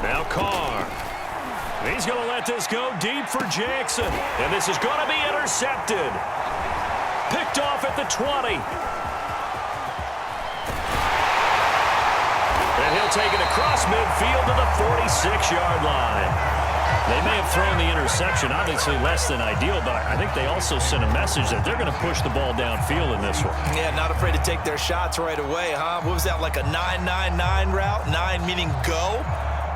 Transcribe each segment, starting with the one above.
Now Carr. He's going to let this go deep for Jackson. And this is going to be intercepted. Picked off at the 20. And he'll take it across midfield to the 46-yard line. They may have thrown the interception, obviously less than ideal, but I think they also sent a message that they're going to push the ball downfield in this one. Yeah, not afraid to take their shots right away, huh? What was that, like a 9-9-9 route? 9 meaning go?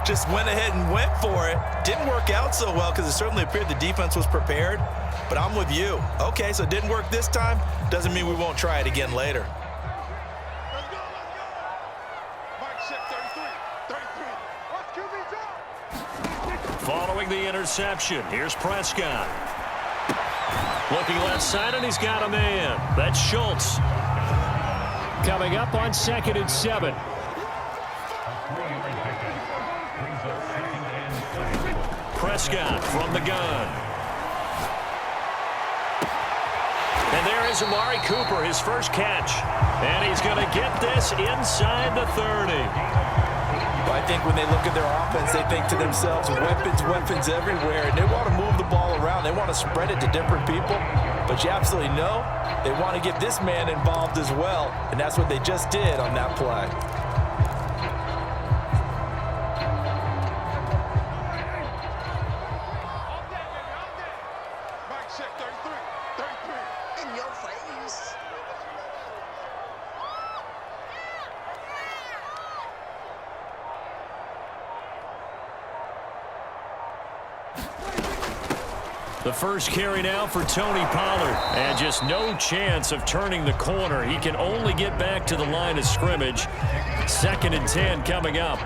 Just went ahead and went for it. Didn't work out so well because it certainly appeared the defense was prepared. But I'm with you. Okay, so it didn't work this time. Doesn't mean we won't try it again later. Let's go. Mike check 33. Following the interception, here's Prescott. Looking left side, and he's got a man. That's Schultz. Coming up on 2nd and 7. Prescott from the gun. And there is Amari Cooper, his first catch. And he's going to get this inside the 30. Well, I think when they look at their offense, they think to themselves, weapons everywhere. And they want to move the ball around. They want to spread it to different people. But you absolutely know they want to get this man involved as well. And that's what they just did on that play. The first carry now for Tony Pollard. And just no chance of turning the corner. He can only get back to the line of scrimmage. 2nd and 10 coming up.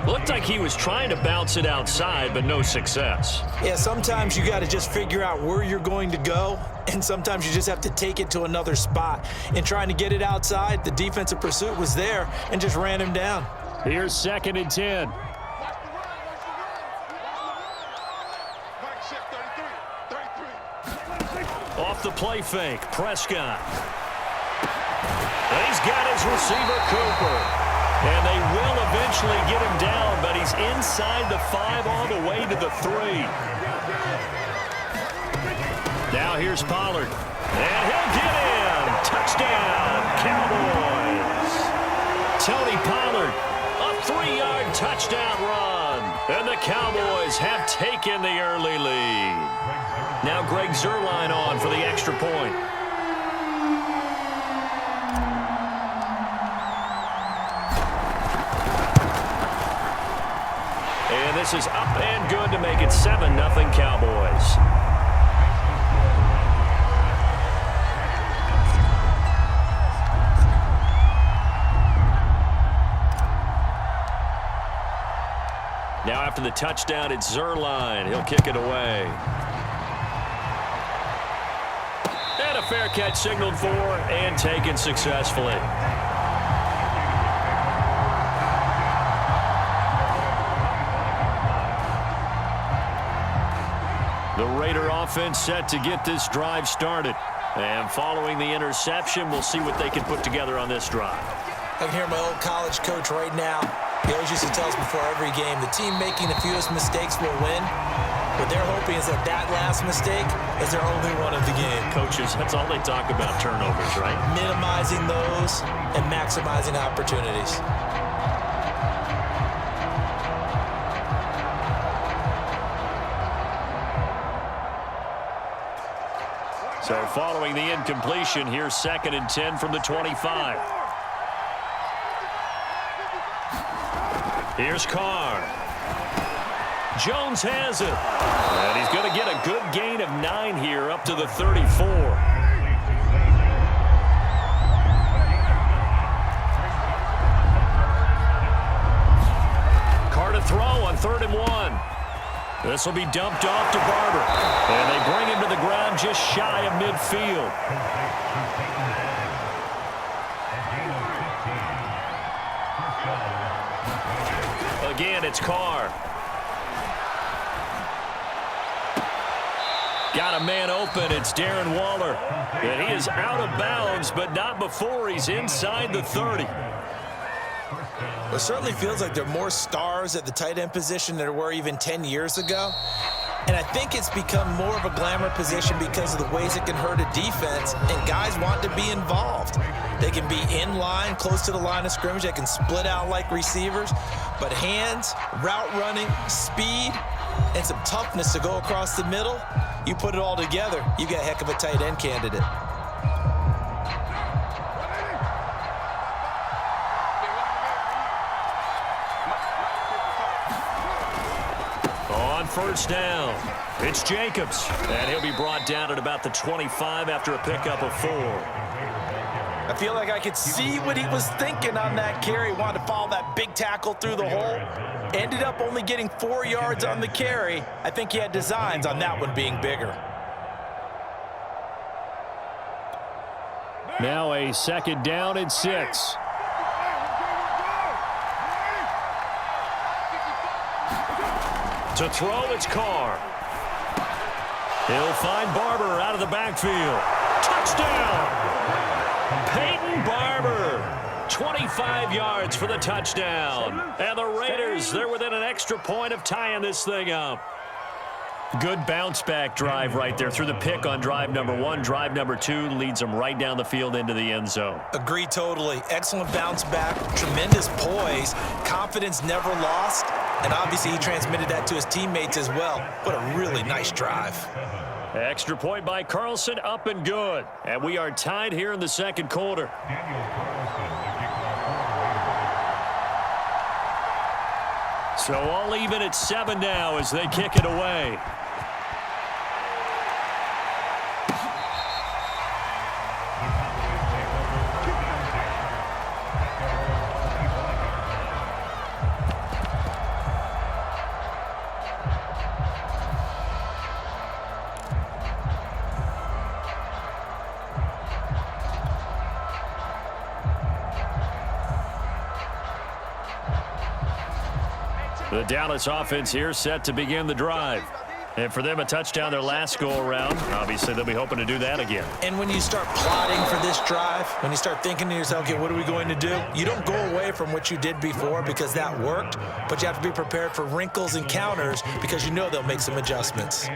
Looked like he was trying to bounce it outside, but no success. Yeah, sometimes you got to just figure out where you're going to go, and sometimes you just have to take it to another spot. In trying to get it outside, the defensive pursuit was there and just ran him down. Here's 2nd and 10. Off the play fake, Prescott. And he's got his receiver, Cooper. And they will eventually get him down, but he's inside the 5 all the way to the 3. Now here's Pollard. And he'll get in. Touchdown, Cowboys. Tony Pollard, a 3-yard touchdown run. And the Cowboys have taken the early lead. Now Greg Zuerlein on for the extra point. And this is up and good to make it 7-0 Cowboys. Now after the touchdown, it's Zuerlein. He'll kick it away. And a fair catch signaled for and taken successfully. The Raider offense set to get this drive started. And following the interception, we'll see what they can put together on this drive. I can hear my old college coach right now. He always used to tell us before every game, the team making the fewest mistakes will win. What they're hoping is that that last mistake is their only one of the game. Coaches, that's all they talk about, turnovers, right? Minimizing those and maximizing opportunities. So following the incompletion, here's 2nd and 10 from the 25. Here's Carr. Jones has it. And he's going to get a good gain of 9 here up to the 34. Carr to throw on 3rd and 1. This will be dumped off to Barber. And they bring him to the ground just shy of midfield. Again, it's Carr. Got a man open. It's Darren Waller. And he is out of bounds, but not before he's inside the 30. Well, it certainly feels like there are more stars at the tight end position than there were even 10 years ago. And I think it's become more of a glamour position because of the ways it can hurt a defense, and guys want to be involved. They can be in line, close to the line of scrimmage. They can split out like receivers. But hands, route running, speed, and some toughness to go across the middle, you put it all together, you got a heck of a tight end candidate. On first down, it's Jacobs. And he'll be brought down at about the 25 after a pickup of 4. I feel like I could see what he was thinking on that carry. Wanted to follow that big tackle through the hole. Ended up only getting 4 yards on the carry. I think he had designs on that one being bigger. Now a second down and 6. To throw, it's Carr. He'll find Barber out of the backfield. Touchdown! Peyton Barber, 25 yards for the touchdown. And the Raiders, they're within an extra point of tying this thing up. Good bounce-back drive right there through the pick on drive number 1. Drive number 2 leads them right down the field into the end zone. Agree totally. Excellent bounce back, tremendous poise, confidence never lost, and obviously he transmitted that to his teammates as well. What a really nice drive. Extra point by Carlson, up and good. And we are tied here in the second quarter. So all even at 7 now as they kick it away. The Dallas offense here set to begin the drive. And for them, a touchdown their last go-around. Obviously, they'll be hoping to do that again. And when you start plotting for this drive, when you start thinking to yourself, okay, what are we going to do? You don't go away from what you did before because that worked, but you have to be prepared for wrinkles and counters because you know they'll make some adjustments.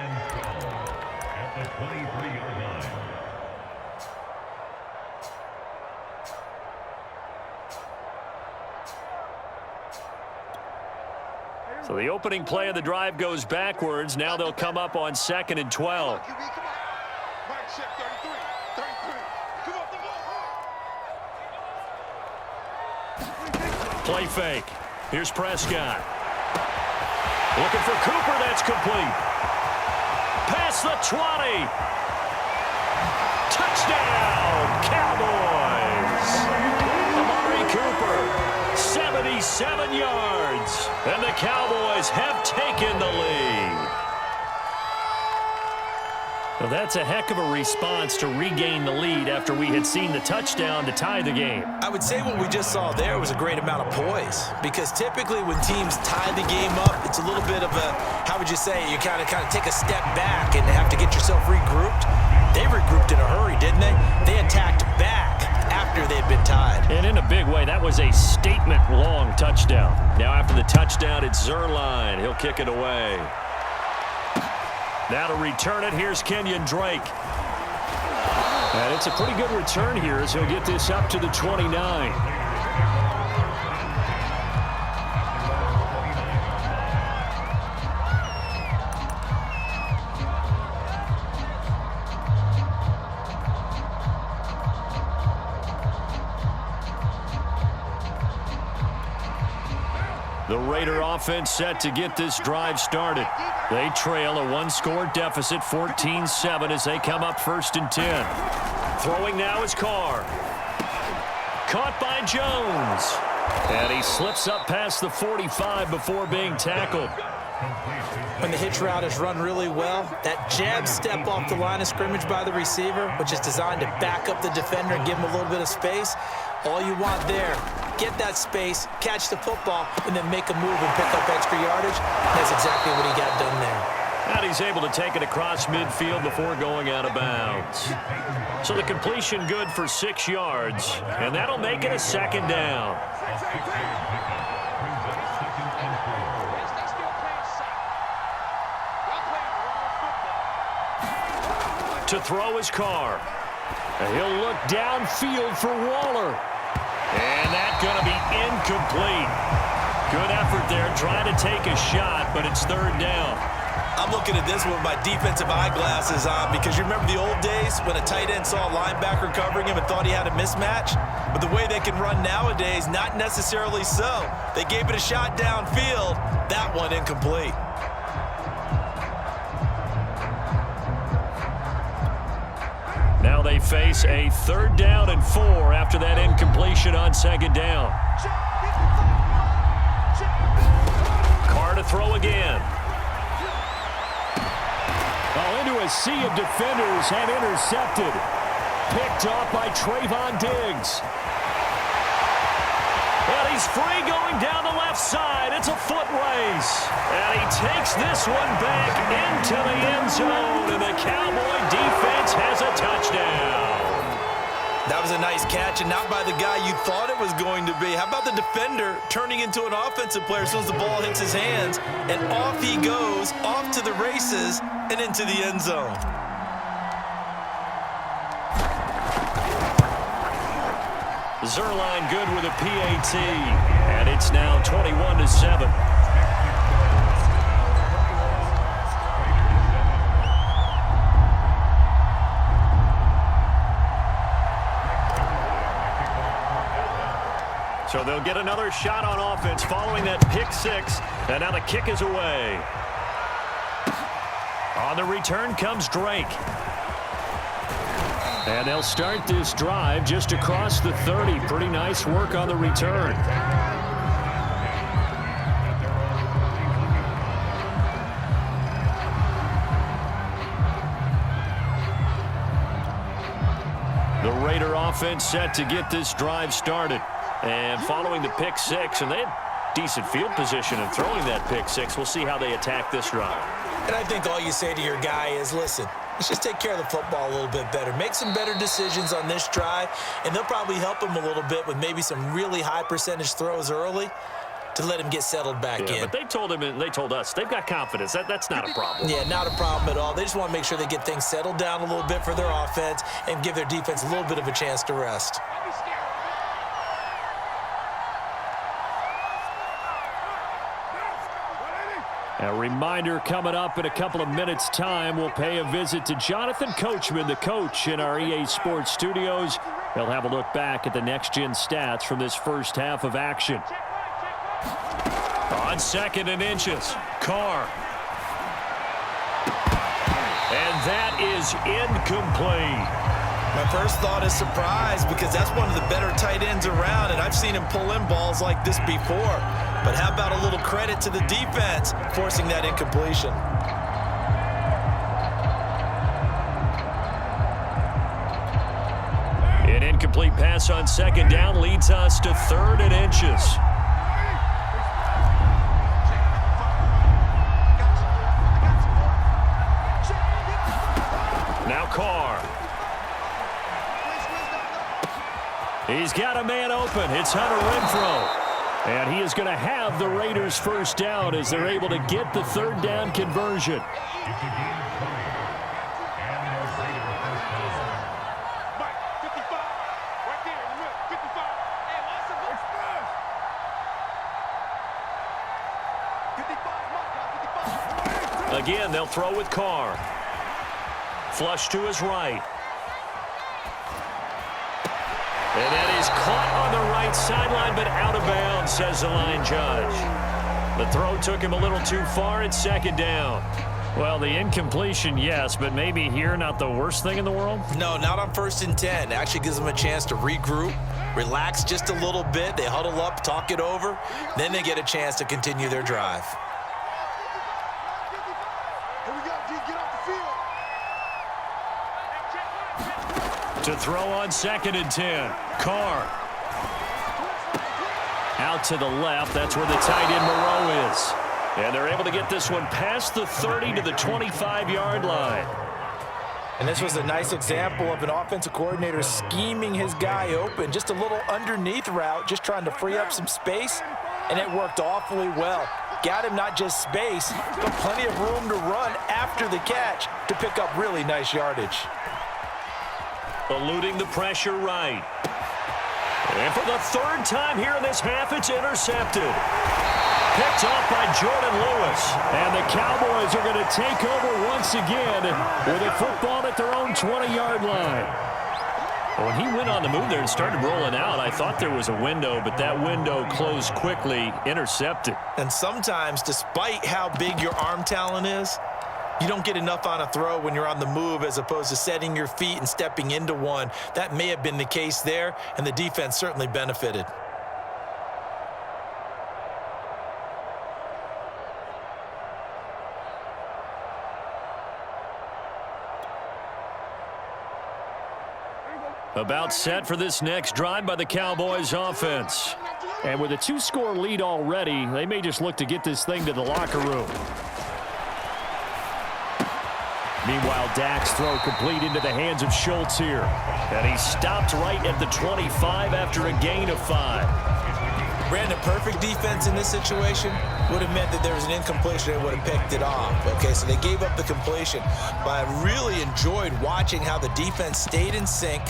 So the opening play of the drive goes backwards. Now they'll come up on 2nd and 12. Play fake. Here's Prescott. Looking for Cooper. That's complete. Past the 20. Touchdown, Cowboys. Amari Cooper, 77 yards. And the Cowboys have taken the lead. Well, that's a heck of a response to regain the lead after we had seen the touchdown to tie the game. I would say what we just saw there was a great amount of poise because typically when teams tie the game up, it's a little bit of a, how would you say, you kind of take a step back and have to get yourself regrouped. They regrouped in a hurry, didn't they? They attacked back after they'd been tied. And in a big way, that was a statement-long touchdown. Now after the touchdown, it's Zerline. He'll kick it away. Now to return it, here's Kenyon Drake. And it's a pretty good return here as he'll get this up to the 29. The Raider offense set to get this drive started. They trail a one-score deficit, 14-7, as they come up 1st and 10. Throwing now is Carr. Caught by Jones. And he slips up past the 45 before being tackled. When the hitch route is run really well, that jab step off the line of scrimmage by the receiver, which is designed to back up the defender and give him a little bit of space, all you want there, get that space, catch the football, and then make a move and pick up extra yardage. That's exactly what he got done there. And he's able to take it across midfield before going out of bounds. So the completion good for 6 yards, and that'll make it a 2nd down. To throw his car. And he'll look downfield for Waller. And that's going to be incomplete. Good effort there trying to take a shot, but it's third down. I'm looking at this with my defensive eyeglasses on because you remember the old days when a tight end saw a linebacker covering him and thought he had a mismatch? But the way they can run nowadays, not necessarily so. They gave it a shot downfield. That one incomplete. Now they face a 3rd down and 4 after that incompletion on 2nd down. Carr to throw again. Into a sea of defenders and intercepted. Picked off by Trayvon Diggs. And he's free going down the left side. It's a foot race. And he takes this one back into the end zone. And the Cowboy defense has a touchdown. That was a nice catch, and not by the guy you thought it was going to be. How about the defender turning into an offensive player as soon as the ball hits his hands, and off he goes, off to the races, and into the end zone. Zerline good with a PAT, and it's now 21-7. So they'll get another shot on offense following that pick 6, and now the kick is away. On the return comes Drake. And they'll start this drive just across the 30. Pretty nice work on the return. The Raider offense set to get this drive started. And following the pick 6, and they had decent field position in throwing that pick 6. We'll see how they attack this drive. And I think all you say to your guy is, listen, let's just take care of the football a little bit better. Make some better decisions on this drive, and they'll probably help him a little bit with maybe some really high percentage throws early to let him get settled back in. But they told him and they told us they've got confidence. That's not a problem. Yeah, not a problem at all. They just want to make sure they get things settled down a little bit for their offense and give their defense a little bit of a chance to rest. A reminder coming up in a couple of minutes' time. We'll pay a visit to Jonathan Coachman, the coach in our EA Sports studios. They'll have a look back at the next-gen stats from this first half of action. On 2nd and inches, Carr. And that is incomplete. My first thought is surprise because that's one of the better tight ends around, and I've seen him pull in balls like this before. But how about a little credit to the defense forcing that incompletion? An incomplete pass on 2nd down leads us to 3rd and inches. Now Carr. He's got a man open. It's Hunter Renfrow. And he is going to have the Raiders first down as they're able to get the 3rd down conversion. Again, they'll throw with Carr. Flush to his right. And that is caught on the right sideline, but out of bounds, says the line judge. The throw took him a little too far. It's 2nd down. Well, the incompletion, yes, but maybe here not the worst thing in the world? No, not on 1st and 10. It actually gives them a chance to regroup, relax just a little bit. They huddle up, talk it over. Then they get a chance to continue their drive. To throw on 2nd and 10. Carr. Out to the left. That's where the tight end Moreau is. And they're able to get this one past the 30 to the 25-yard line. And this was a nice example of an offensive coordinator scheming his guy open. Just a little underneath route, just trying to free up some space, and it worked awfully well. Got him not just space, but plenty of room to run after the catch to pick up really nice yardage. Eluding the pressure right. And for the third time here in this half, it's intercepted. Picked off by Jordan Lewis. And the Cowboys are going to take over once again with a football at their own 20-yard line. When he went on the move there and started rolling out, I thought there was a window, but that window closed quickly, intercepted. And sometimes, despite how big your arm talent is, you don't get enough on a throw when you're on the move as opposed to setting your feet and stepping into one. That may have been the case there, and the defense certainly benefited. About set for this next drive by the Cowboys offense. And with a 2-score lead already, they may just look to get this thing to the locker room. Meanwhile, Dak's throw complete into the hands of Schultz here. And he stopped right at the 25 after a gain of 5. Brandon, perfect defense in this situation would have meant that there was an incompletion and would have picked it off. Okay, so they gave up the completion. But I really enjoyed watching how the defense stayed in sync,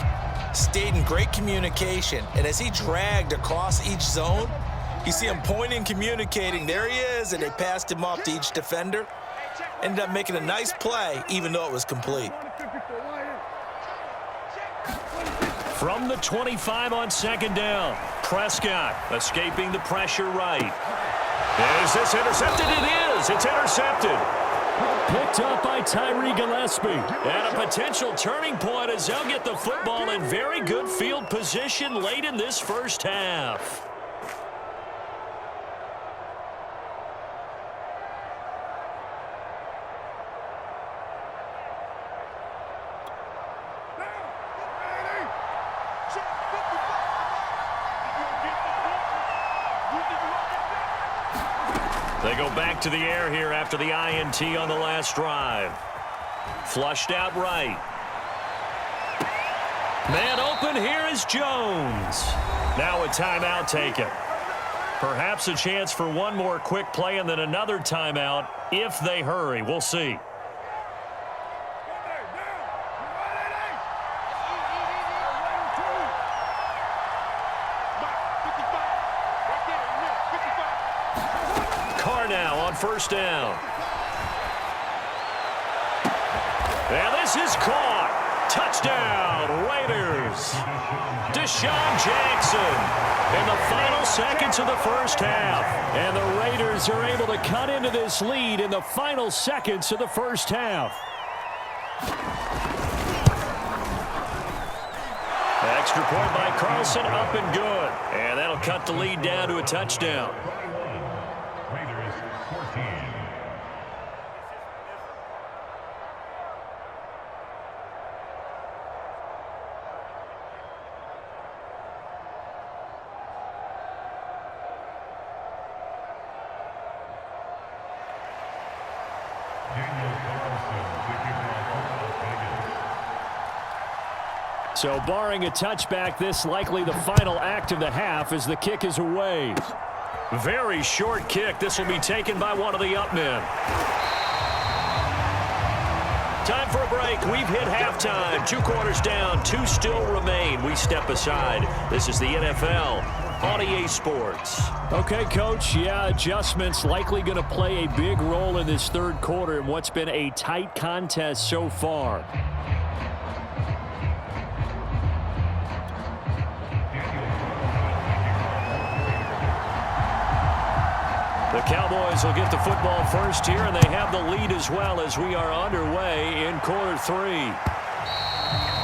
stayed in great communication. And as he dragged across each zone, you see him pointing, communicating. There he is, and they passed him off to each defender. Ended up making a nice play, even though it was complete. From the 25 on second down, Prescott escaping the pressure right. Is this intercepted? It is. It's intercepted. Picked up by Tyree Gillespie. And a potential turning point as they'll get the football in very good field position late in this first half. They go back to the air here after the INT on the last drive. Flushed out right. Man open, here is Jones. Now a timeout taken. Perhaps a chance for one more quick play and then another timeout if they hurry. We'll see. Now on first down. And this is caught. Touchdown, Raiders. Deshaun Jackson in the final seconds of the first half. And the Raiders are able to cut into this lead in the final seconds of the first half. Extra point by Carlson, up and good. And that'll cut the lead down to a touchdown. So barring a touchback, this likely the final act of the half as the kick is away. Very short kick. This will be taken by one of the up men. Time for a break. We've hit halftime. 2 quarters down. 2 still remain. We step aside. This is the NFL on EA Sports. Okay, Coach. Yeah, adjustments likely going to play a big role in this third quarter in what's been a tight contest so far. The Cowboys will get the football first here, and they have the lead as well as we are underway in quarter 3.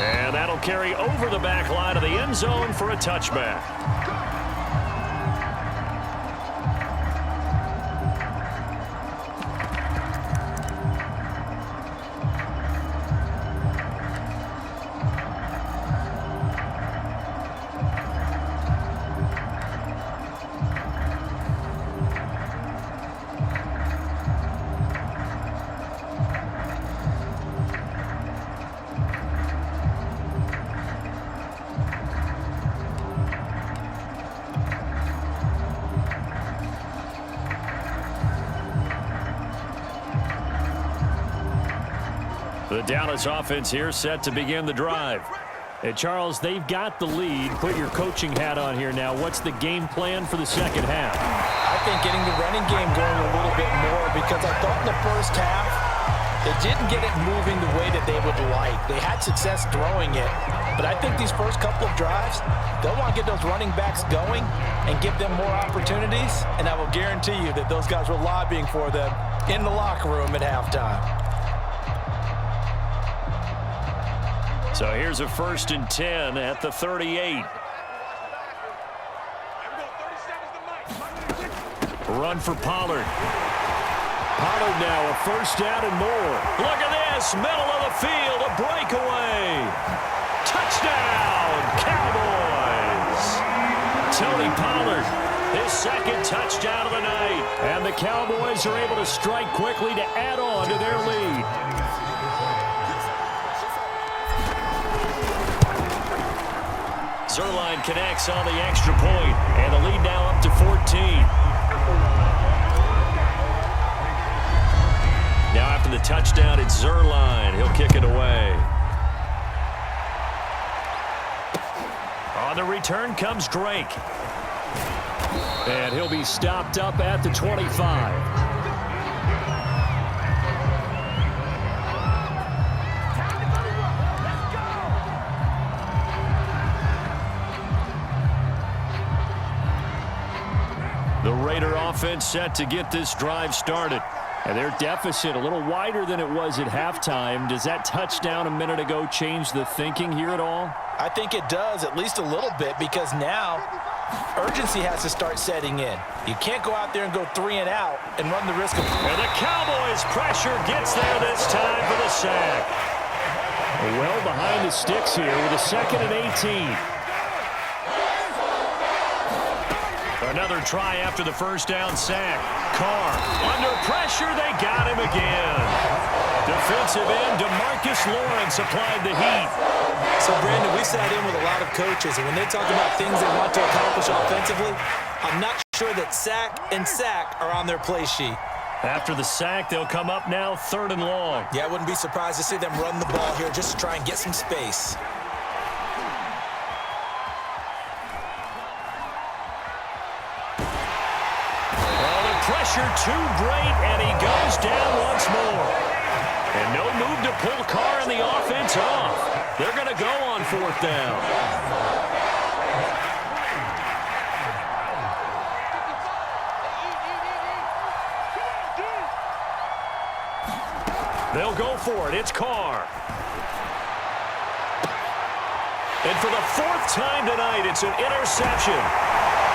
And that'll carry over the back line of the end zone for a touchback. Dallas offense here set to begin the drive. And Charles, they've got the lead. Put your coaching hat on here now. What's the game plan for the second half? I think getting the running game going a little bit more, because I thought in the first half they didn't get it moving the way that they would like. They had success throwing it, but I think these first couple of drives, they'll want to get those running backs going and give them more opportunities, and I will guarantee you that those guys were lobbying for them in the locker room at halftime. So here's a 1st and 10 at the 38. Run for Pollard. Pollard now a 1st down and more. Look at this, middle of the field, a breakaway. Touchdown, Cowboys. Tony Pollard, his 2nd touchdown of the night. And the Cowboys are able to strike quickly to add on to their lead. Zerline connects on the extra point, and the lead now up to 14. Now after the touchdown, it's Zerline. He'll kick it away. On the return comes Drake. And he'll be stopped up at the 25. The Raider offense set to get this drive started. And their deficit a little wider than it was at halftime. Does that touchdown a minute ago change the thinking here at all? I think it does, at least a little bit, because now urgency has to start setting in. You can't go out there and go 3 and out and run the risk of... And the Cowboys pressure gets there this time for the sack. Well behind the sticks here with a 2nd and 18. Another try after the 1st down sack. Carr under pressure. They got him again. Defensive end DeMarcus Lawrence applied the heat. So, Brandon, we sat in with a lot of coaches, and when they talk about things they want to accomplish offensively, I'm not sure that sack and sack are on their play sheet. After the sack, they'll come up now 3rd and long. Yeah, I wouldn't be surprised to see them run the ball here just to try and get some space. Pressure too great, and he goes down once more. And no move to pull Carr and the offense off. They're going to go on 4th down. They'll go for it. It's Carr. And for the 4th time tonight, it's an interception.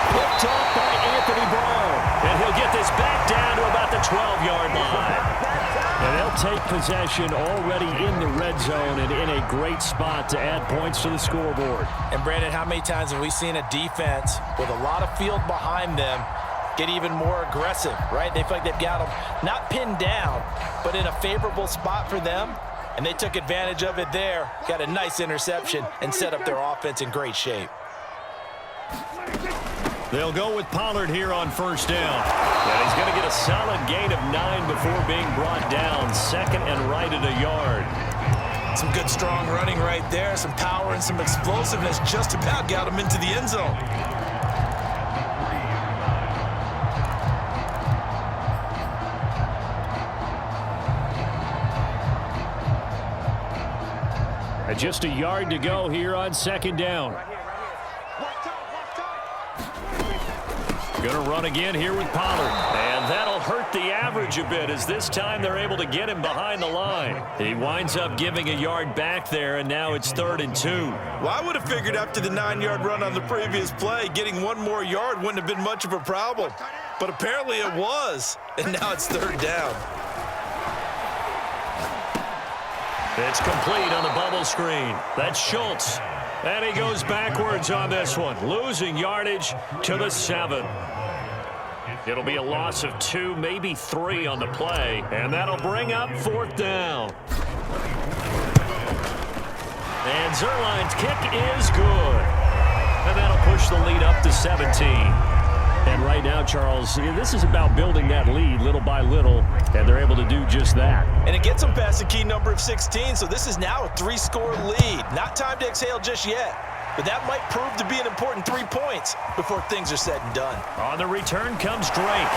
Picked off by Anthony Brown. And he'll get this back down to about the 12-yard line. And they'll take possession already in the red zone and in a great spot to add points to the scoreboard. And, Brandon, how many times have we seen a defense with a lot of field behind them get even more aggressive, right? They feel like they've got them not pinned down, but in a favorable spot for them. And they took advantage of it there, got a nice interception, and set up their offense in great shape. They'll go with Pollard here on 1st down. And he's going to get a solid gain of 9 before being brought down. 2nd and right at a yard. Some good, strong running right there. Some power and some explosiveness just about got him into the end zone. And just a yard to go here on 2nd down. Going to run again here with Pollard. And that'll hurt the average a bit as this time they're able to get him behind the line. He winds up giving a yard back there, and now it's 3rd and 2. Well, I would have figured after the 9-yard run on the previous play, getting 1 more yard wouldn't have been much of a problem. But apparently it was, and now it's 3rd down. It's complete on the bubble screen. That's Schultz. And he goes backwards on this one, losing yardage to the 7. It'll be a loss of 2, maybe 3 on the play, and that'll bring up 4th down. And Zerline's kick is good. And that'll push the lead up to 17. And right now, Charles, this is about building that lead little by little, and they're able to do just that. And it gets them past the key number of 16, so this is now a 3-score lead. Not time to exhale just yet, but that might prove to be an important 3 points before things are said and done. On the return comes Drake.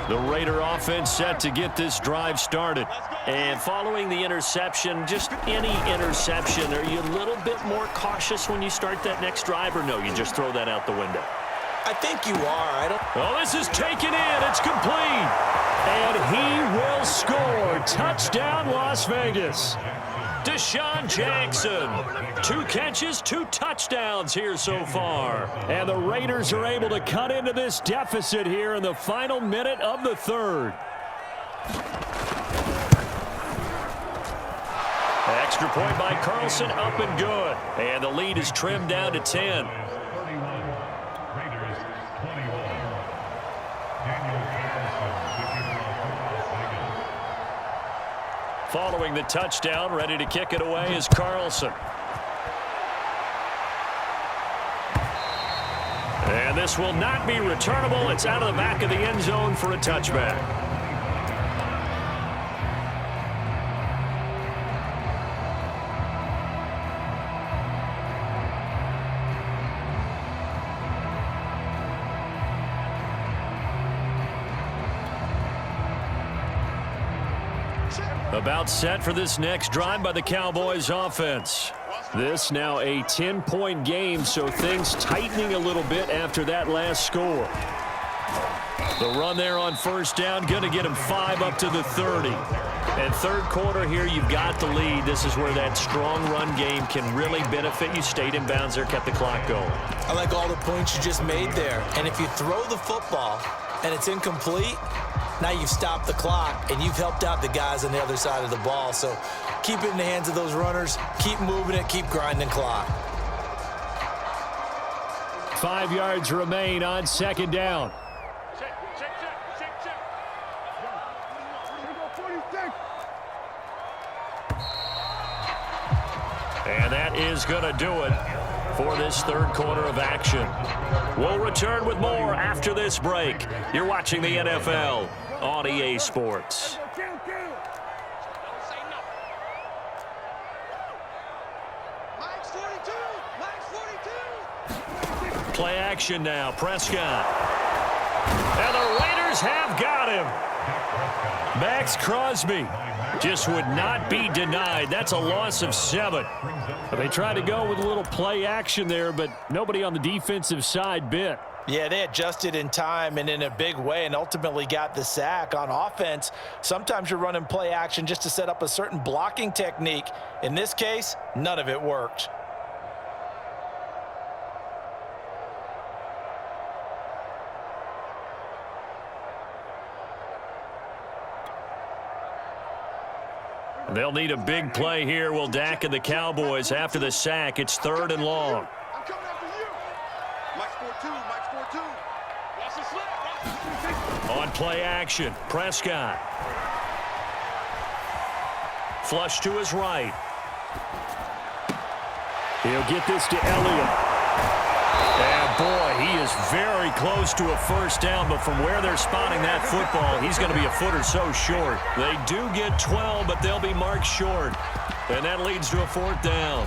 The Raider offense set to get this drive started. And following the interception, just any interception, are you a little bit more cautious when you start that next drive, or no, you just throw that out the window? I think you are. Oh, this is taken in. It's complete. And he will score. Touchdown, Las Vegas. Deshaun Jackson. 2 catches, 2 touchdowns here so far. And the Raiders are able to cut into this deficit here in the final minute of the third. Extra point by Carlson, up and good. And the lead is trimmed down to 10. Following the touchdown, ready to kick it away is Carlson. And this will not be returnable. It's out of the back of the end zone for a touchback. About set for this next drive by the Cowboys offense. This now a 10-point game, so things tightening a little bit after that last score. The run there on first down, going to get him 5 up to the 30. And third quarter here, you've got the lead. This is where that strong run game can really benefit you. Stayed in bounds there, kept the clock going. I like all the points you just made there. And if you throw the football and it's incomplete, now you've stopped the clock, and you've helped out the guys on the other side of the ball. So keep it in the hands of those runners. Keep moving it. Keep grinding clock. 5 yards remain on second down. And that is going to do it for this third quarter of action. We'll return with more after this break. You're watching the NFL on EA Sports. Play action now. Prescott. And the Raiders have got him. Max Crosby just would not be denied. That's a loss of 7. They tried to go with a little play action there, but nobody on the defensive side bit. Yeah, they adjusted in time and in a big way and ultimately got the sack. On offense, sometimes you're running play action just to set up a certain blocking technique. In this case, none of it worked. They'll need a big play here. Will Dak and the Cowboys after the sack. It's 3rd and long. I'm coming after you. Mike scored 2. Mike scored 2. Watch the slip. On play action, Prescott. Flush to his right. He'll get this to Elliott. And boy, he is very close to a first down, but from where they're spotting that football, he's going to be a foot or so short. They do get 12, but they'll be marked short. And that leads to a 4th down.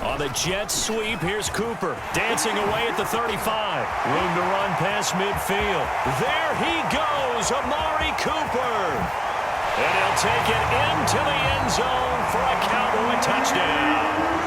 On the jet sweep, here's Cooper dancing away at the 35. Room to run past midfield. There he goes, Amari Cooper. And he'll take it into the end zone for a Cowboy touchdown.